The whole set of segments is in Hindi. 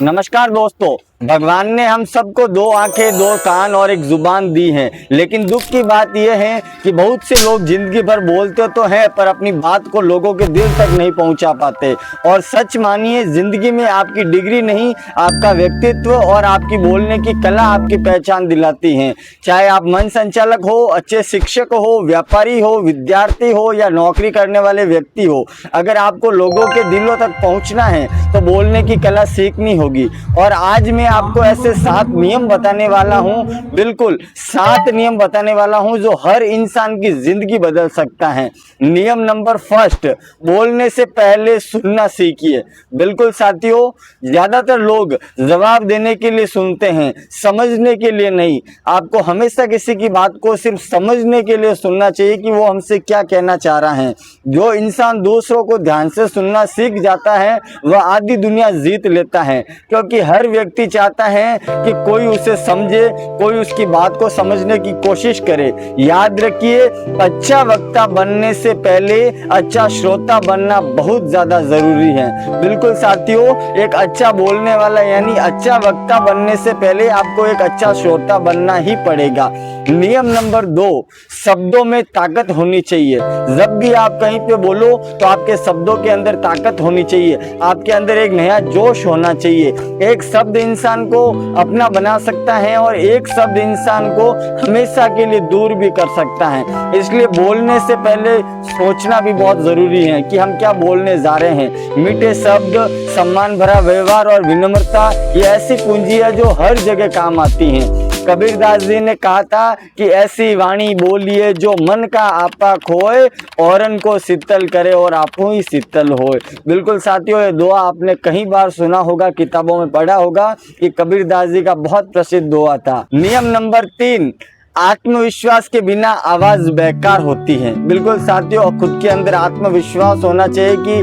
नमस्कार दोस्तों, भगवान ने हम सबको दो आंखें, दो कान और एक जुबान दी है। लेकिन दुख की बात यह है कि बहुत से लोग जिंदगी भर बोलते तो हैं पर अपनी बात को लोगों के दिल तक नहीं पहुंचा पाते। और सच मानिए, जिंदगी में आपकी डिग्री नहीं, आपका व्यक्तित्व और आपकी बोलने की कला आपकी पहचान दिलाती हैं। चाहे आप मन संचालक हो, अच्छे शिक्षक हो, व्यापारी हो, विद्यार्थी हो या नौकरी करने वाले व्यक्ति हो, अगर आपको लोगों के दिलों तक पहुंचना है तो बोलने की कला सीखनी होगी। और आज मैं आपको ऐसे 7 नियम बताने वाला हूं, बिल्कुल 7 नियम बताने वाला हूं जो हर इंसान की जिंदगी बदल सकता है। नियम नंबर 1, बोलने से पहले सुनना सीखिए। बिल्कुल साथियों, ज्यादातर लोग जवाब देने के लिए सुनते हैं, समझने के लिए नहीं। आपको हमेशा किसी की बात को सिर्फ समझने के लिए सुनना चाहिए कि वो हमसे क्या कहना चाह रहा है। जो इंसान दूसरों को ध्यान से सुनना सीख जाता है वह आधी दुनिया जीत लेता है, क्योंकि हर व्यक्ति चाहता है कि कोई उसे समझे, कोई उसकी बात को समझने की कोशिश करे। याद रखिए, अच्छा वक्ता बनने से पहले अच्छा श्रोता बनना बहुत ज्यादा जरूरी है। बिल्कुल साथियों, एक अच्छा बोलने वाला यानी अच्छा वक्ता बनने से पहले आपको एक अच्छा श्रोता बनना ही पड़ेगा। नियम नंबर 2, शब्दों में ताकत होनी चाहिए। जब भी आप कहीं पे बोलो तो आपके शब्दों के अंदर ताकत होनी चाहिए, आपके अंदर एक नया जोश होना चाहिए। एक शब्द इंसान को अपना बना सकता है और एक शब्द इंसान को हमेशा के लिए दूर भी कर सकता है। इसलिए बोलने से पहले सोचना भी बहुत जरूरी है कि हम क्या बोलने जा रहे हैं। मीठे शब्द, सम्मान भरा व्यवहार और विनम्रता, ये ऐसी पूंजी है जो हर जगह काम आती है। कबीरदास जी ने कहा था कि ऐसी वाणी बोलिए जो मन का आपा खोए, औरन को शीतल करे और आपो ही शीतल होए। बिल्कुल साथियों, ये दुआ आपने कई बार सुना होगा, किताबों में पढ़ा होगा कि कबीरदास जी का बहुत प्रसिद्ध दुआ था। नियम नंबर 3, आत्मविश्वास के बिना आवाज बेकार होती है। बिल्कुल साथियों, खुद के अंदर आत्मविश्वास होना चाहिए कि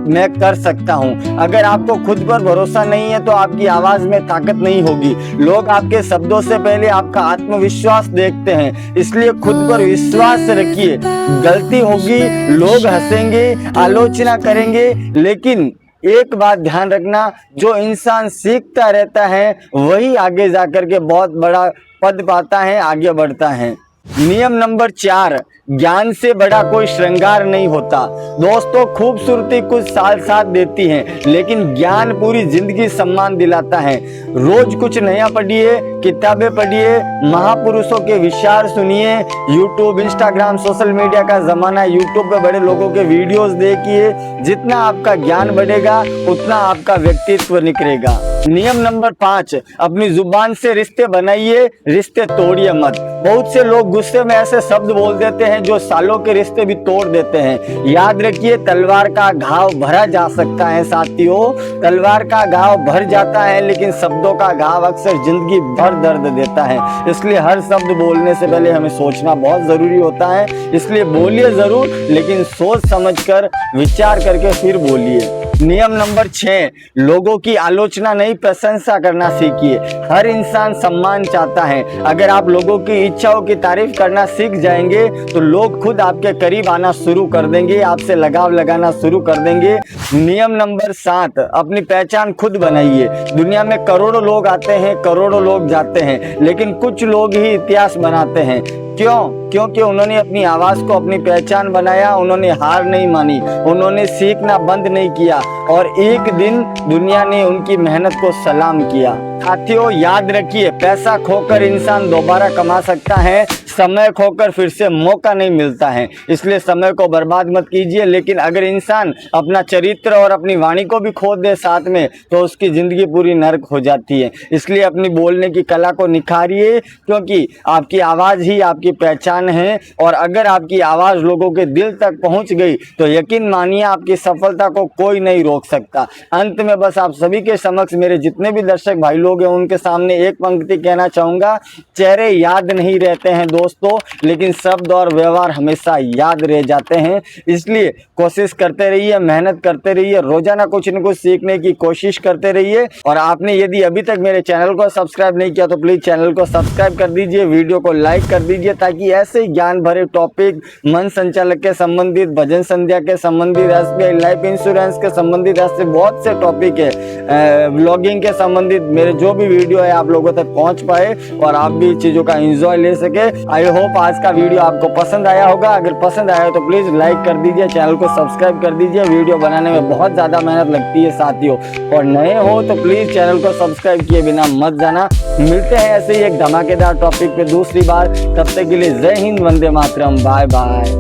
मैं कर सकता हूं। अगर आपको खुद पर भरोसा नहीं है तो आपकी आवाज में ताकत नहीं होगी। लोग आपके शब्दों से पहले आपका आत्मविश्वास देखते हैं, इसलिए खुद पर विश्वास रखिए। गलती होगी, लोग हंसेंगे, आलोचना करेंगे, लेकिन एक बात ध्यान रखना, जो इंसान सीखता रहता है वही आगे जाकर के बहुत बड़ा पद पाता है, आगे बढ़ता है। नियम नंबर 4, ज्ञान से बड़ा कोई श्रृंगार नहीं होता। दोस्तों, खूबसूरती कुछ साल साथ देती है, लेकिन ज्ञान पूरी जिंदगी सम्मान दिलाता है। रोज कुछ नया पढ़िए, किताबें पढ़िए, महापुरुषों के विचार सुनिए। यूट्यूब, इंस्टाग्राम, सोशल मीडिया का जमाना है, यूट्यूब पे बड़े लोगों के वीडियोस देखिए। जितना आपका ज्ञान बढ़ेगा उतना आपका व्यक्तित्व निखरेगा। नियम नंबर 5, अपनी जुबान से रिश्ते बनाइए, रिश्ते तोड़िए मत। बहुत से लोग गुस्से में ऐसे शब्द बोल देते हैं जो सालों के रिश्ते भी तोड़ देते हैं। याद रखिए, तलवार का घाव भरा जा सकता है साथियों, तलवार का घाव भर जाता है, लेकिन शब्दों का घाव अक्सर जिंदगी भर दर्द देता है। इसलिए हर शब्द बोलने से पहले हमें सोचना बहुत जरूरी होता है। इसलिए बोलिए जरूर, लेकिन सोच समझकर, विचार करके फिर बोलिए। नियम नंबर 6, लोगों की आलोचना नहीं, प्रशंसा करना सीखिए। हर इंसान सम्मान चाहता है। अगर आप लोगों की इच्छाओं की तारीफ करना सीख जाएंगे तो लोग खुद आपके करीब आना शुरू कर देंगे, आपसे लगाव लगाना शुरू कर देंगे। नियम नंबर 7, अपनी पहचान खुद बनाइए। दुनिया में करोड़ों लोग आते हैं, करोड़ों लोग जाते हैं, लेकिन कुछ लोग ही इतिहास बनाते हैं। क्यों? क्योंकि उन्होंने अपनी आवाज को अपनी पहचान बनाया, उन्होंने हार नहीं मानी, उन्होंने सीखना बंद नहीं किया और एक दिन दुनिया ने उनकी मेहनत को सलाम किया। साथियों, याद रखिए, पैसा खोकर इंसान दोबारा कमा सकता है, समय खोकर फिर से मौका नहीं मिलता है। इसलिए समय को बर्बाद मत कीजिए। लेकिन अगर इंसान अपना चरित्र और अपनी वाणी को भी खो दे साथ में, तो उसकी जिंदगी पूरी नर्क हो जाती है। इसलिए अपनी बोलने की कला को निखारिए, क्योंकि आपकी आवाज ही आपकी पहचान है। और अगर आपकी आवाज लोगों के दिल तक पहुंच गई तो यकीन मानिए, आपकी सफलता को कोई नहीं रोक सकता। अंत में बस आप सभी के समक्ष, मेरे जितने भी दर्शक भाई लोग हैं उनके सामने एक पंक्ति कहना चाहूंगा, चेहरे याद नहीं रहते हैं दोस्तों, लेकिन शब्द और व्यवहार हमेशा याद रह जाते हैं। इसलिए कोशिश करते रहिए, मेहनत करते रहिए, रोजाना कुछ न कुछ सीखने की कोशिश करते रहिए। और आपने यदि अभी तक मेरे चैनल को सब्सक्राइब नहीं किया तो प्लीज चैनल को सब्सक्राइब कर दीजिए, वीडियो को लाइक कर दीजिए, ताकि ऐसे ज्ञान भरे टॉपिक, मन संचालक के संबंधित, भजन संध्या के संबंधित, SBI लाइफ इंश्योरेंस के संबंधित, ऐसे बहुत से टॉपिक है, व्लॉगिंग के संबंधित मेरे जो भी वीडियो है आप लोगों तक पहुंच पाए और आप भी चीजों का एंजॉय ले सके। आई होप आज का वीडियो आपको पसंद आया होगा। अगर पसंद आया हो तो प्लीज लाइक कर दीजिए, चैनल को सब्सक्राइब कर दीजिए। वीडियो बनाने में बहुत ज्यादा मेहनत लगती है साथियों, और नए हो तो प्लीज चैनल को सब्सक्राइब किए बिना मत जाना। मिलते हैं ऐसे ही एक धमाकेदार टॉपिक पे दूसरी बार, तब तक के लिए जय हिंद, वंदे मातरम, बाय बाय।